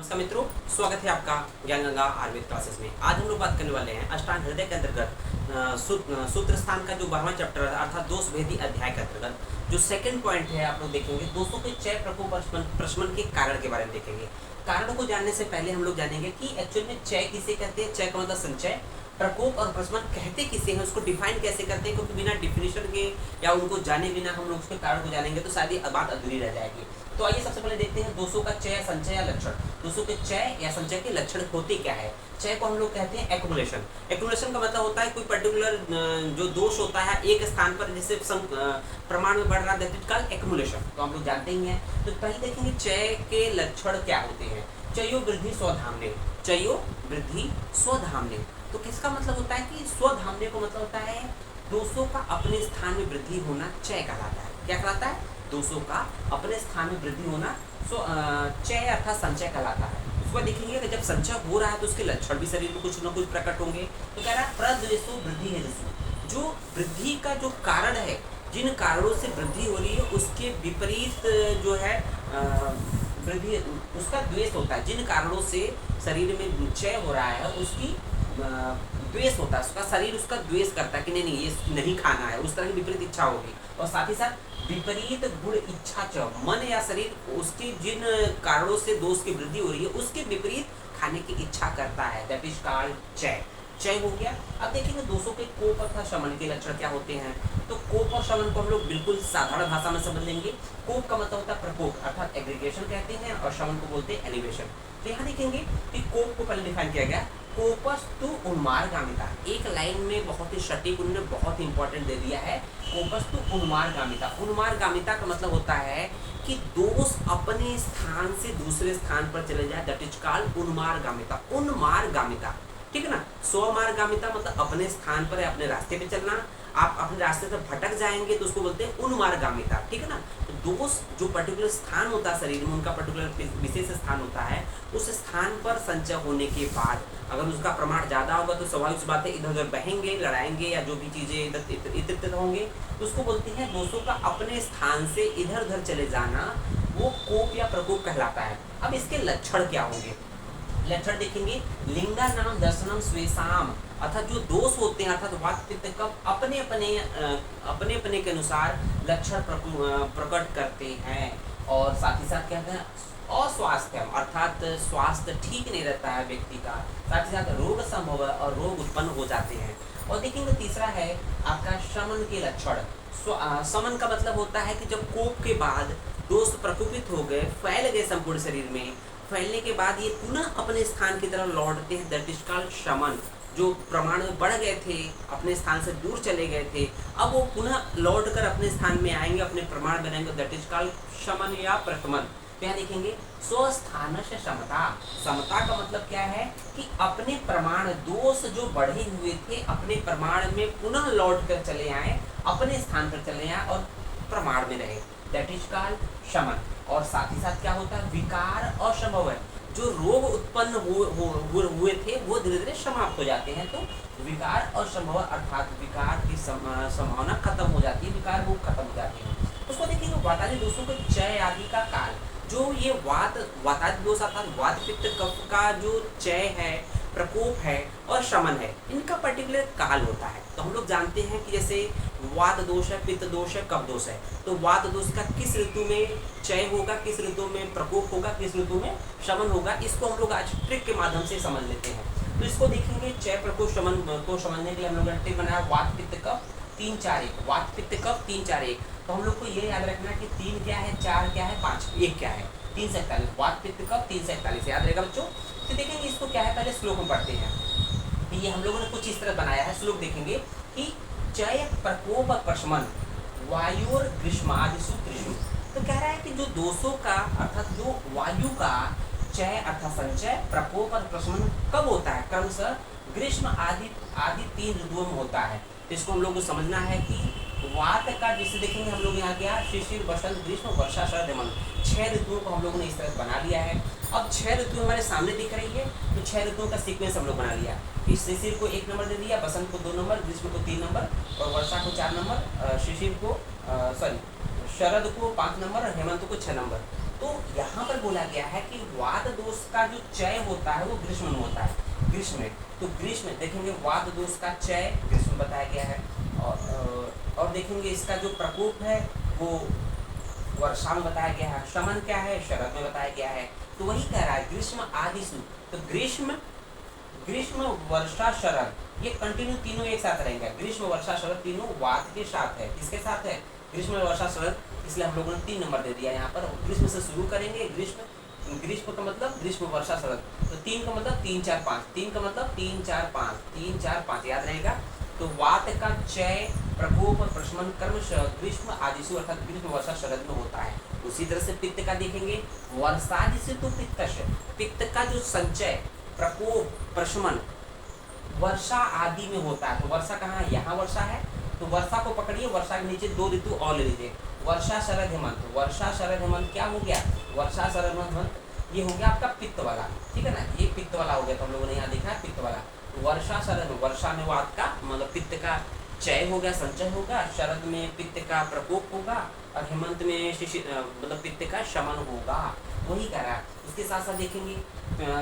नमस्कार मित्रों, स्वागत है आपका ज्ञान गंगा आयुर्वेद क्लासेस में। आज हम लोग बात करने वाले हैं अष्टांग हृदय के अंतर्गत सूत्र स्थान का जो 12वां चैप्टर है अर्थात दोष भेदी अध्याय के अंतर्गत जो सेकंड पॉइंट है आप लोग देखेंगे दोषों के क्षय प्रकोप प्रशमन के कारण के बारे में देखेंगे। कारण को जानने से पहले हम लोग जानेंगे कि एक्चुअल में क्षय किसे कहते हैं। क्षय का मतलब संचय, प्रकोप और प्रशमन कहते किसे हैं, उसको डिफाइन कैसे करते हैं, क्योंकि बिना डिफिनेशन के या उनको जाने बिना हम लोग उसके कारण को जानेंगे तो शायद ये बात अधूरी रह जाएगी। तो आइए सबसे पहले देखते हैं दोषों का क्षय, संचय या लक्षण। दोषों के क्षय या संचय के लक्षण होते क्या है। क्षय को हम लोग कहते हैं एक्युमुलेशन। एक्युमुलेशन का मतलब होता है कोई पर्टिकुलर जो दोष होता है एक स्थान पर जैसे प्रमाण में बढ़ रहा है, कॉल्ड एक्युमुलेशन। तो हम लोग जानते ही हैं। तो पहले देखेंगे क्षय के लक्षण क्या होते हैं। क्षयो वृद्धि स्वधाम्ने, क्षयो वृद्धि स्वधाम्ने। तो किसका मतलब होता है कि स्वधाम्ने को मतलब होता है दोषों का अपने स्थान में वृद्धि होना क्षय कहलाता है। क्या कहलाता है? दोषों का अपने स्थान में वृद्धि होना क्षय अर्थात संचय कहलाता है। उसके बाद देखेंगे कि जब संचय हो रहा है तो उसके लक्षण भी शरीर में कुछ न कुछ प्रकट होंगे। तो कह रहा है प्रद्वेषो वृद्धि है। जो वृद्धि का जो कारण है, जिन कारणों से वृद्धि हो रही है उसके विपरीत जो है वृद्धि उसका द्वेष होता है। जिन कारणों से शरीर में क्षय हो रहा है उसकी द्वेष होता है, उसका शरीर उसका द्वेष करता है कि नहीं ये नहीं खाना है, उस तरह की विपरीत इच्छा होगी। और साथ ही साथ विपरीत गुण इच्छा च, मन या शरीर उसके जिन कारणों से दोष की वृद्धि हो रही है उसके विपरीत खाने की इच्छा करता है। दैट इज कॉल्ड क्षय। क्षय हो गया। अब देखेंगे दोषों के कोप तथा शमन के लक्षण क्या होते हैं। तो कोप और शमन को हम लोग बिल्कुल साधारण भाषा में समझ लेंगे। कोप का मतलब होता है प्रकोप अर्थात एग्रीगेशन कहते हैं, और शमन को बोलते हैं एलिवेशन। तो यहाँ देखेंगे कि कोप को पहले डिफाइन किया गया, कोपस्तु उन्मार्गामिता। एक लाइन में बहुत ही सटीक उन्होंने बहुत ही इंपॉर्टेंट दे दिया है, कोपस्तु उन्मार्गामिता। उन्मार्गामिता का मतलब होता है कि दोष अपने स्थान से दूसरे स्थान पर चले जाए, दैट इज कॉल्ड उन्मार्गामिता। उन्मार्गामिता, ठीक है ना। स्वमार्गामिता मतलब अपने स्थान पर अपने रास्ते पे चलना। आप अपने रास्ते से भटक जाएंगे तो उसको बोलते हैं उन्मार्गामिता, ठीक है ना। तो दोष जो पर्टिकुलर स्थान होता है शरीर में, उनका पर्टिकुलर विशेष स्थान होता है, उस स्थान पर संचय होने के बाद अगर उसका प्रमाण ज़्यादा होगा तो स्वाभाविक सी बात है इधर उधर बहेंगे, लड़ाएंगे या जो भी चीज़ें इधर होंगे, तो उसको बोलते हैं दोषों का अपने स्थान से इधर उधर चले जाना, वो कोप या प्रकोप कहलाता है। अब इसके लक्षण क्या होंगे। लक्षण देखेंगे, लिंगा नाम दर्शनम स्वेशाम, अर्थात जो दोष होते हैं अर्थात वात पित्त कफ अपने अपने के अनुसार लक्षण प्रकट करते हैं। और साथ ही साथ कहते हैं अस्वास्थ्य अर्थात स्वास्थ्य ठीक नहीं रहता है व्यक्ति का। साथ ही साथ रोग संभव और रोग उत्पन्न हो जाते हैं। और देखेंगे तीसरा है आपका शमन के लक्षण। शमन का मतलब होता है कि जब कोप के बाद दोष प्रकोपित हो गए, फैल गए संपूर्ण शरीर में, फैलने के बाद ये पुनः अपने स्थान की तरफ लौटते हैं, दैट इज कॉल्ड शमन। जो प्रमाण में बढ़ गए थे, अपने स्थान से दूर चले गए थे, अब वो पुनः लौटकर अपने स्थान में आएंगे, अपने प्रमाण बनाएंगे, दैट इज कॉल्ड शमन या प्रशमन। तो यहाँ देखेंगे स्वस्थान से समता। समता का मतलब क्या है कि अपने प्रमाण दोष जो बढ़े हुए थे अपने प्रमाण में पुनः लौट कर चले आए, अपने स्थान पर चले आए और प्रमाण में रहे, दैट इज कॉल्ड शमन। और साथ ही साथ क्या होता है, विकार असंभव है। जो रोग उत्पन्न हुए थे वो धीरे धीरे समाप्त हो जाते हैं। तो विकार असंभव अर्थात विकार की संभावना खत्म हो जाती है, विकार वो खत्म हो जाते हैं। उसको देखेंगे वातादि दोषों के क्षय आदि का काल। जो ये वातादि दोष अर्थात वात पित्त कफ का जो क्षय है, प्रकोप है और शमन है, इनका पर्टिकुलर काल होता है। तो हम लोग जानते हैं कि जैसे वात दोष है, पित्त दोष है, कफ दोष है, तो वात दोष का किस ऋतु में क्षय होगा, किस ऋतु में प्रकोप होगा, किस ऋतु में शमन होगा, इसको हम लोग आज ट्रिक के माध्यम से समझ लेते हैं। तो इसको देखेंगे क्षय प्रकोप शमन को समझने के लिए हम लोग ने ट्रिक बनाया वात पित्त कफ 3 4 1। वात पित्त कफ 3 4 1। तो हम लोग को ये याद रखना है कि 3 क्या है, 4 क्या है, 5 1 क्या है, 3 से 41। वात पित्त कफ 3 से 41 याद रहेगा बच्चों। तो देखेंगे इसको क्या है, पहले श्लोक में पढ़ते हैं। ये हम लोगों ने कुछ इस तरह बनाया है। श्लोक देखेंगे कि क्षय प्रकोप प्रशमन वायुर ग्रीष्मादिषु त्रिषु। तो कह रहा है कि जो दोषों का अर्थात जो वायु का क्षय अर्थात संचय, प्रकोप और प्रशमन कब होता है, क्रमशः ग्रीष्म आदि 3 ऋतुओं में होता है। तो इसको हम लोग को समझना है कि वात का जिसे देखेंगे हम लोग यहाँ क्या, शिशिर बसंत ग्रीष्म वर्षा शरद हेमंत, 6 ऋतुओं को हम लोगों ने इस तरह बना लिया है। अब 6 ऋतु हमारे सामने दिख रही है, तो 6 ऋतुओं का सीक्वेंस हम लोग बना लिया। इस शिशिर को 1 नंबर दे दिया, बसंत को 2 नंबर, ग्रीष्म को 3 नंबर और वर्षा को 4 नंबर, शिशिर को शरद को 5 नंबर और हेमंत को 6 नंबर। तो यहाँ पर बोला गया है कि वात दोष का जो चय होता है वो ग्रीष्म में होता है, ग्रीष्म में। तो ग्रीष्म में देखेंगे वात दोष का चय ग्रीष्म में बताया गया है, और देखेंगे इसका जो प्रकोप है वो वर्षा में बताया गया है, शमन क्या है शरद में बताया गया है। तो वही कह रहा है ग्रीष्म आदिशु, तो ग्रीष्म वर्षा शरद ये कंटिन्यू तीनों एक साथ रहेंगे। ग्रीष्म वर्षा शरद तीनों वात के साथ है, किसके साथ है, ग्रीष्म वर्षा शरद, इसलिए हम लोगों ने 3 नंबर दे दिया यहाँ पर। ग्रीष्म से शुरू करेंगे, ग्रीष्म का मतलब ग्रीष्म वर्षा शरद, तो 3 का मतलब 3 4 5, 3 का मतलब 3 4 5, 3 4 5 याद रहेगा। तो वात का चय प्रकोप और प्रशमन कर्म ग्रीष्म आदिशु अर्थात ग्रीष्म वर्षा शरद में होता है। उसी तरह से पित्त का देखेंगे, वर्षादिशु तो पित्त का जो संचय प्रकोप प्रशमन वर्षा आदि में होता है। तो वर्षा कहाँ है, यहाँ वर्षा है, तो वर्षा को पकड़िए, वर्षा के नीचे 2 ऋतु और ले लीजिए, वर्षा शरद हेमंत। वर्षा शरद हेमंत क्या हो गया, वर्षा शरद हेमंत ये हो गया आपका पित्त वाला, ठीक है ना, ये पित्त वाला हो गया। तो हम लोगों ने यहाँ देखा है पित्त वाला। वर्षा शरद, वर्षा में वात का मतलब पित्त का चय हो गया, संचय होगा, शरद में पित्त का प्रकोप होगा, और हेमंत में मतलब पित्त का शमन होगा, वही कह रहा है। उसके साथ साथ देखेंगे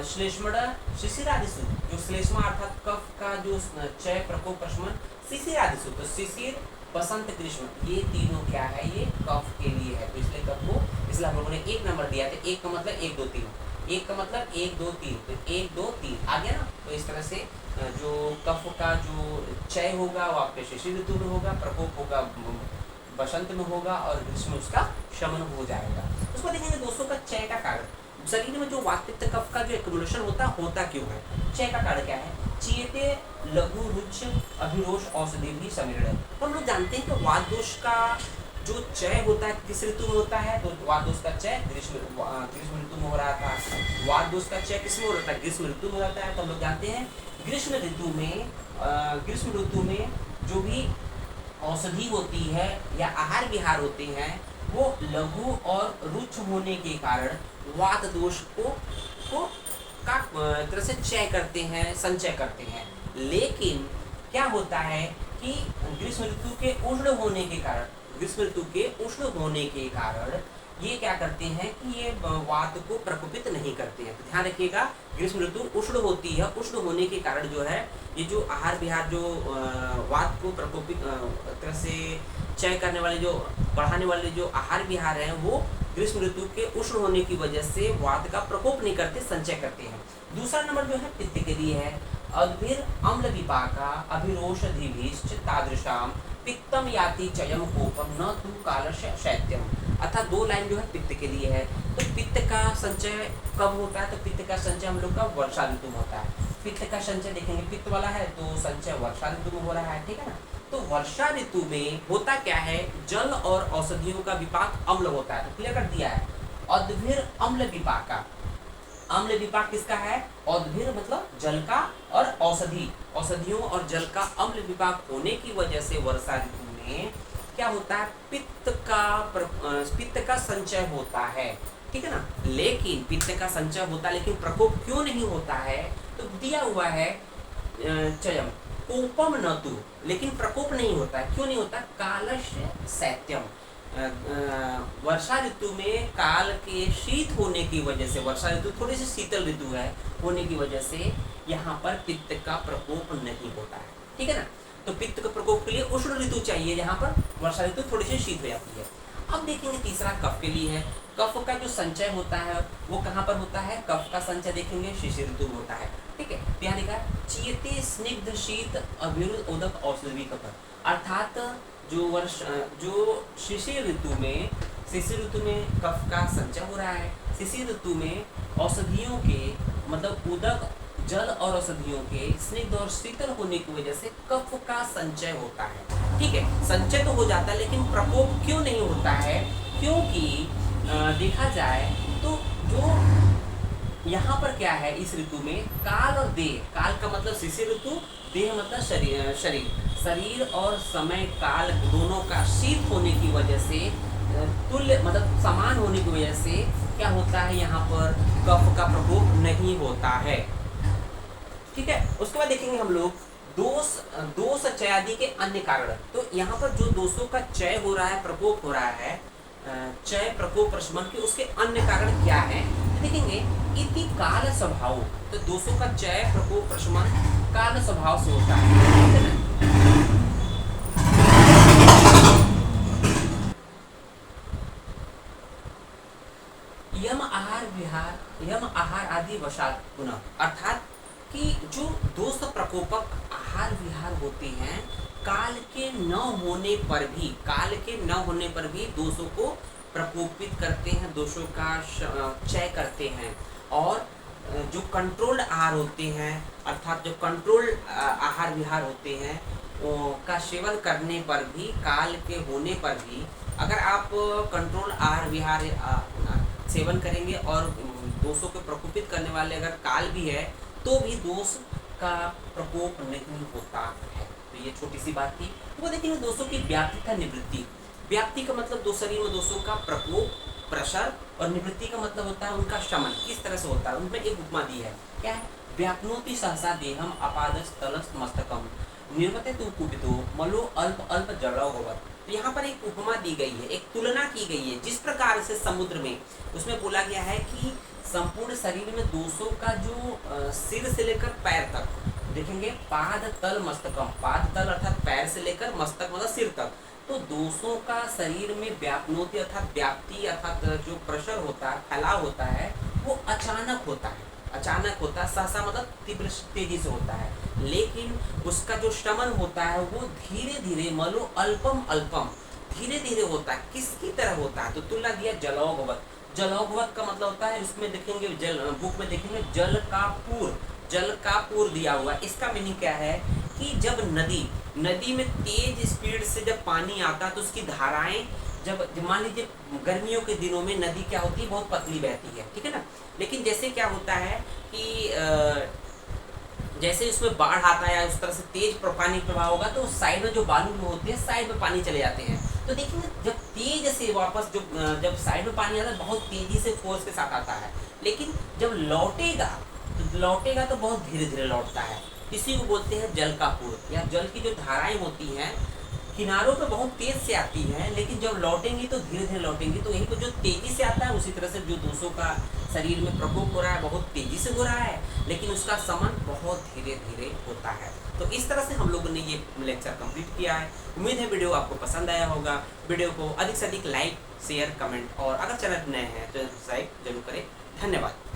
श्लेष्मण शिशिरादिशु, जो श्लेष्मा अर्थात कफ का जो चय प्रकोप प्रशमन शिशिरादिशु, तो शिशिर बसंत ग्रीष्म ये तीनों क्या है, ये कफ के लिए है, तो इसलिए कफ को, इसलिए हम लोगों ने 1 नंबर दिया था। 1 का मतलब 1 2 3, 1 का मतलब 1 2 3, तो 1 2 3 आ गया ना। तो इस तरह से जो कफ का जो चय होगा वो आपके शिशिर ऋतु में होगा, प्रकोप होगा बसंत में होगा, और ग्रीष्म उसका शमन हो जाएगा। उसको देखेंगे दोस्तों का चय का कारण, शरीर में जो वात पित्त कफ का जो एक्युमुलेशन होता क्यों है, चय का कारण क्या है, चीयते लघु रुच अभिरोष औषधि भी समीरण। तो हम लोग जानते हैं कि वात दोष का जो चय होता है किस ऋतु में होता है, तो वात दोष का चय ग्रीष्म ऋतु में हो रहा था। वात दोष का चय किसमें हो रहा था, ग्रीष्म ऋतु में होता है। तो हम लोग जानते हैं ग्रीष्म ऋतु में जो भी औषधि होती है या आहार विहार होते हैं वो लघु और रुच होने के कारण वात दोष को का तरह से चय करते हैं, संचय करते हैं। लेकिन क्या होता है कि ग्रीष्म ऋतु के उष्ण होने के कारण ये क्या करते हैं कि ये वात को प्रकोपित नहीं करते हैं। तो ध्यान रखिएगा, ग्रीष्म ऋतु उष्ण होती है, उष्ण होने के कारण जो है ये जो आहार विहार जो वात को प्रकोपित तरह से चय करने वाले जो बढ़ाने वाले जो आहार विहार हैं वो ग्रीष्म ऋतु के उष्ण होने की वजह से वात का प्रकोप नहीं करते, संचय करते हैं। दूसरा नंबर जो है पित्त के लिए है, अद्भिर अम्ल विपाका अभिरोषधिभिश्च तादृशाम पित्तम याति चयम कोपम न तु कालस्य शैत्यम। अर्थात 2 लाइन जो है पित्त के लिए है। तो पित्त का संचय कब होता है, तो पित्त का संचय हम लोग का वर्षा ऋतु में होता है। पित्त का संचय देखेंगे, पित्त वाला है तो संचय वर्षा ऋतु में हो रहा है, ठीक है ना। तो वर्षा ऋतु में होता क्या है, जल और औषधियों का विपाक अम्ल होता है। तो क्लियर कर दिया है, अद्भिर अम्ल विपाका, अम्ल विपाक किसका है, औद्भिर मतलब जल का, और औषधियों और जल का अम्ल विपाक होने की वजह से वर्षा ऋतु में क्या होता है, पित्त का संचय होता है, ठीक है ना। लेकिन पित्त का संचय होता है लेकिन प्रकोप क्यों नहीं होता है, तो दिया हुआ है चयम कोपम न तु, लेकिन प्रकोप नहीं होता है। क्यों नहीं होता, कालस्य शैत्यम, वर्षा ऋतु में काल के शीत होने की वजह से, वर्षा ऋतु थोड़ी सी शीतल ऋतु है होने की वजह से यहाँ पर पित्त का प्रकोप नहीं होता है, ठीक है ना। तो पित्त का प्रकोप के लिए उष्ण ऋतु चाहिए, जहाँ पर वर्षा ऋतु थोड़ी सी शीत हो जाती है। अब देखेंगे तीसरा कफ के लिए है। कफ का जो संचय होता है वो कहाँ पर होता है, कफ का संचय देखेंगे शिशिर ऋतु में होता है, ठीक है। यहाँ लिखा है चीयते स्निग्ध शीत अभिरुद्ध उदक औषधि कफ, अर्थात जो शिशिर ऋतु में कफ का संचय हो रहा है। शिशिर ऋतु में औषधियों के मतलब उदक जल और औषधियों के स्निग्ध और शीतल होने की वजह से कफ का संचय होता है, ठीक है। संचय तो हो जाता है लेकिन प्रकोप क्यों नहीं होता है, क्योंकि देखा जाए तो जो यहाँ पर क्या है इस ऋतु में काल और देह, काल का मतलब शिशिर ऋतु, देह मतलब शरीर और समय काल दोनों का शीत होने की वजह से तुल्य मतलब समान होने की वजह से क्या होता है, यहाँ पर कफ का प्रकोप नहीं होता है, ठीक है। उसके बाद देखेंगे हम लोग दोष चयादि के अन्य कारण। तो यहाँ पर जो दोषों का चय हो रहा है, प्रकोप हो रहा है, चय प्रकोप प्रशमन के उसके अन्य कारण क्या है, तो देखेंगे इति काल स्वभाव, तो दोषों का चय प्रकोप प्रशमन काल स्वभाव से होता है ना। यम आहार आदि वशात पुनः, अर्थात कि जो दोष प्रकोपक आहार विहार होते हैं काल के न होने पर भी, काल के न होने पर भी दोषों को प्रकोपित करते हैं, दोषों का चय करते हैं। और जो कंट्रोल्ड आहार होते हैं, अर्थात जो कंट्रोल आहार विहार होते हैं का सेवन करने पर भी, काल के होने पर भी, अगर आप कंट्रोल आहार विहार सेवन करेंगे और दोषों को प्रकोपित करने वाले अगर काल भी है तो भी दोष का प्रकोप नहीं होता है। तो ये छोटी सी बात थी। वो देखेंगे दोषों की व्याप्ति का निवृत्ति। व्याप्ति का मतलब दो शरीर में दोषों का प्रकोप, प्रसार, और निवृत्ति का मतलब होता है उनका शमन। किस तरह से होता है, उनमें एक उपमा दी है, क्या है, व्याप्नोति सहसा देहम अपादस्तलस्त मस्तकम निर्वतते कुपितो मलो अल्प अल्प जड़ो भवत्। तो यहाँ पर एक उपमा दी गई है, एक तुलना की गई है। जिस प्रकार से समुद्र में उसमें बोला गया है कि संपूर्ण शरीर में दोषों का जो सिर से लेकर पैर तक, देखेंगे पाद तल मस्तकम, पाद तल अर्थात पैर से लेकर मस्तक मतलब सिर तक, तो दोषों का शरीर में व्यापनोति अर्थात व्याप्ति अर्थात जो प्रेशर होता है, फैलाव होता है, वो अचानक होता है, अचानक होता है, सहसा मतलब तीव्र तेजी से होता है। लेकिन उसका जो शमन होता है वो धीरे धीरे, मलो अल्पम अल्पम, धीरे धीरे होता है। किसकी तरह होता है, तो तुलना दिया जलौघवत। जलौघवत का मतलब होता है, उसमें देखेंगे जल, बुक में देखेंगे जल का पूर, जल का पूर दिया हुआ। इसका मीनिंग क्या है कि जब नदी में तेज स्पीड से जब पानी आता है तो उसकी धाराएं, जब मान लीजिए गर्मियों के दिनों में नदी क्या होती है, बहुत पतली बहती है, ठीक है ना। लेकिन जैसे क्या होता है कि जैसे उसमें बाढ़ आता है या उस तरह से तेज पानी प्रवाह होगा तो साइड में जो बालू में होते हैं साइड में पानी चले जाते हैं। तो देखिए जब तेज से वापस जब साइड में पानी आता है बहुत तेजी से फोर्स के साथ आता है, लेकिन जब लौटेगा तो बहुत धीरे धीरे लौटता है। इसी को बोलते हैं जल का पूर, या जल की जो धाराएं होती हैं किनारों पे बहुत तेज से आती हैं, लेकिन जब लौटेंगी तो धीरे धीरे लौटेंगी। तो यही पर जो तेजी से आता है उसी तरह से जो दोषों का शरीर में प्रकोप हो रहा है बहुत तेजी से हो रहा है, लेकिन उसका शमन बहुत धीरे धीरे होता है। तो इस तरह से हम लोगों ने ये लेक्चर कंप्लीट किया है। उम्मीद है वीडियो आपको पसंद आया होगा। वीडियो को अधिक से अधिक लाइक, शेयर, कमेंट, और अगर चैनल नए हैं तो सब्सक्राइब जरूर करें। धन्यवाद।